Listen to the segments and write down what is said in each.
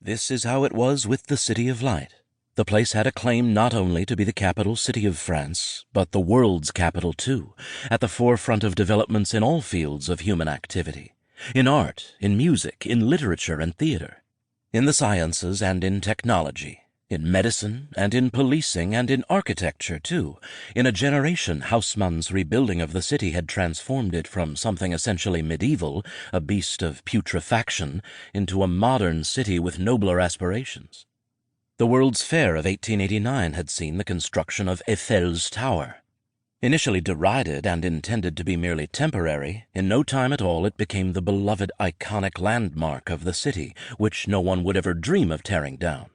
This is how it was with the City of Light. The place had a claim not only to be the capital city of France, but the world's capital too, at the forefront of developments in all fields of human activity, in art, in music, in literature and theater, in the sciences and in technology, in medicine and in policing and in architecture too. In a generation, Haussmann's rebuilding of the city had transformed it from something essentially medieval, a beast of putrefaction, into a modern city with nobler aspirations. The World's Fair of 1889 had seen the construction of Eiffel's Tower. Initially derided and intended to be merely temporary, in no time at all it became the beloved iconic landmark of the city, which no one would ever dream of tearing down.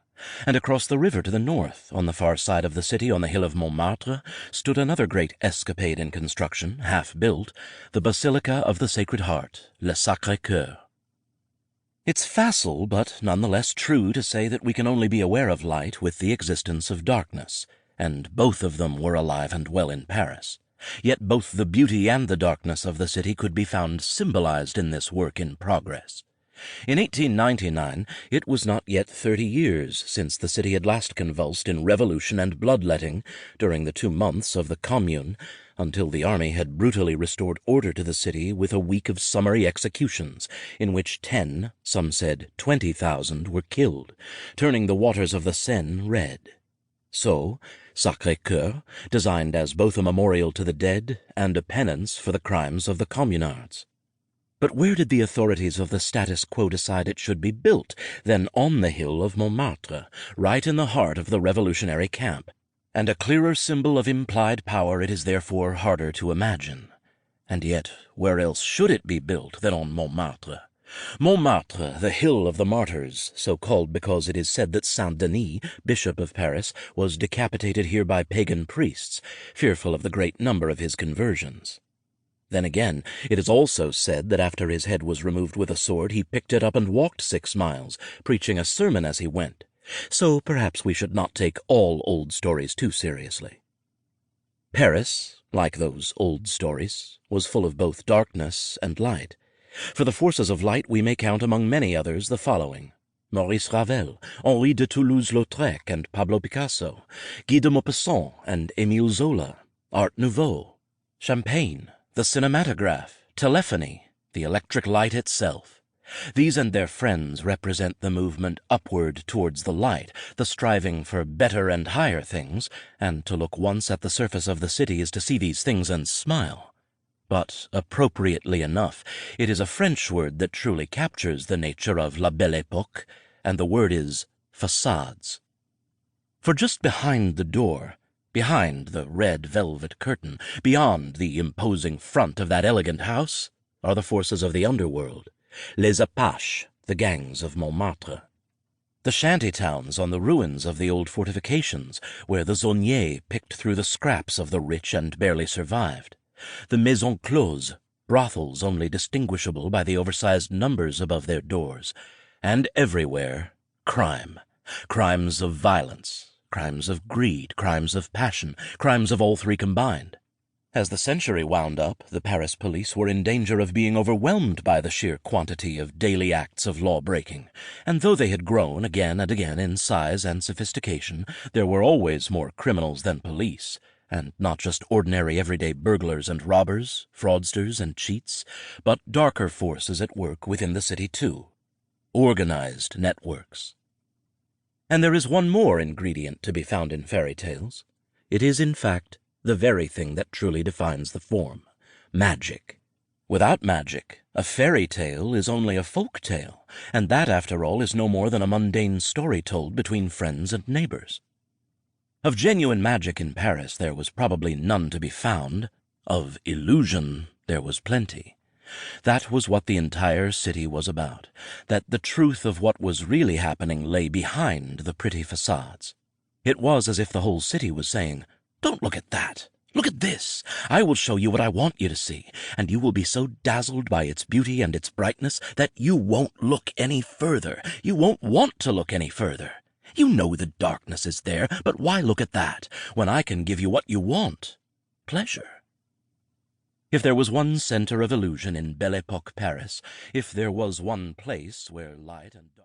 And across the river to the north, on the far side of the city on the hill of Montmartre, stood another great escapade in construction, half-built, the Basilica of the Sacred Heart, Le Sacré-Cœur. It's facile, but nonetheless true to say that we can only be aware of light with the existence of darkness, and both of them were alive and well in Paris. Yet both the beauty and the darkness of the city could be found symbolized in this work in progress. In 1899, it was not yet 30 years since the city had last convulsed in revolution and bloodletting during the 2 months of the Commune, until the army had brutally restored order to the city with a week of summary executions, in which 10, some said 20,000, were killed, turning the waters of the Seine red. So, Sacré-Cœur, designed as both a memorial to the dead and a penance for the crimes of the communards. But where did the authorities of the status quo decide it should be built? Then on the hill of Montmartre, right in the heart of the revolutionary camp. And a clearer symbol of implied power it is therefore harder to imagine. And yet, where else should it be built than on Montmartre? Montmartre, the hill of the martyrs, so called because it is said that Saint-Denis, bishop of Paris, was decapitated here by pagan priests, fearful of the great number of his conversions. Then again, it is also said that after his head was removed with a sword, he picked it up and walked 6 miles, preaching a sermon as he went. So perhaps we should not take all old stories too seriously. Paris, like those old stories, was full of both darkness and light. For the forces of light we may count among many others the following: Maurice Ravel, Henri de Toulouse-Lautrec and Pablo Picasso, Guy de Maupassant and Émile Zola, Art Nouveau, Champagne, the cinematograph, telephony, the electric light itself. These and their friends represent the movement upward towards the light, the striving for better and higher things, and to look once at the surface of the city is to see these things and smile. But, appropriately enough, it is a French word that truly captures the nature of La Belle Époque, and the word is facades. For just behind the door, behind the red velvet curtain, beyond the imposing front of that elegant house, are the forces of the underworld, les apaches, the gangs of Montmartre. The shanty towns on the ruins of the old fortifications, where the Zoniers picked through the scraps of the rich and barely survived. The maisons closes, brothels only distinguishable by the oversized numbers above their doors. And everywhere, crime. Crimes of violence, crimes of greed, crimes of passion, crimes of all three combined. As the century wound up, the Paris police were in danger of being overwhelmed by the sheer quantity of daily acts of law-breaking, and though they had grown again and again in size and sophistication, there were always more criminals than police, and not just ordinary everyday burglars and robbers, fraudsters and cheats, but darker forces at work within the city too, organized networks. And there is one more ingredient to be found in fairy tales. It is, in fact, the very thing that truly defines the form: magic. Without magic, a fairy tale is only a folk tale, and that, after all, is no more than a mundane story told between friends and neighbors. Of genuine magic in Paris there was probably none to be found. Of illusion there was plenty. That was what the entire city was about, that the truth of what was really happening lay behind the pretty facades. It was as if the whole city was saying, "Don't look at that. Look at this. I will show you what I want you to see, and you will be so dazzled by its beauty and its brightness that you won't look any further. You won't want to look any further. You know the darkness is there, but why look at that, when I can give you what you want? Pleasure." If there was one center of illusion in Belle Époque Paris, if there was one place where light and dark